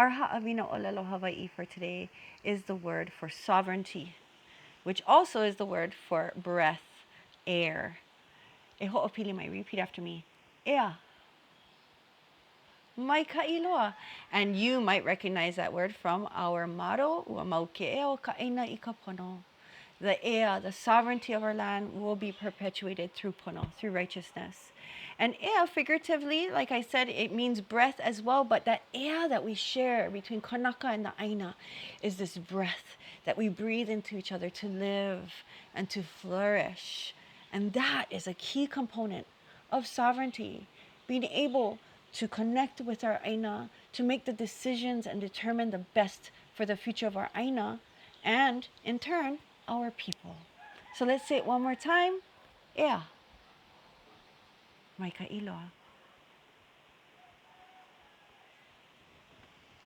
Our Haʻawina ʻōlelo Hawaiʻi for today is the word for sovereignty, which also is the word for breath, air. E hoʻopili mai, repeat after me. Ea. Mai ka iloa. And you might recognize that word from our motto, ua mau ke eo ka ʻaina I ka pono. The ea, the sovereignty of our land, will be perpetuated through pono, through righteousness. And ea, figuratively, like I said, it means breath as well, but that ea that we share between kanaka and the aina is this breath that we breathe into each other to live and to flourish. And that is a key component of sovereignty, being able to connect with our aina, to make the decisions and determine the best for the future of our aina, and in turn, our people. So let's say it one more time. Ea. Mai ka iloa.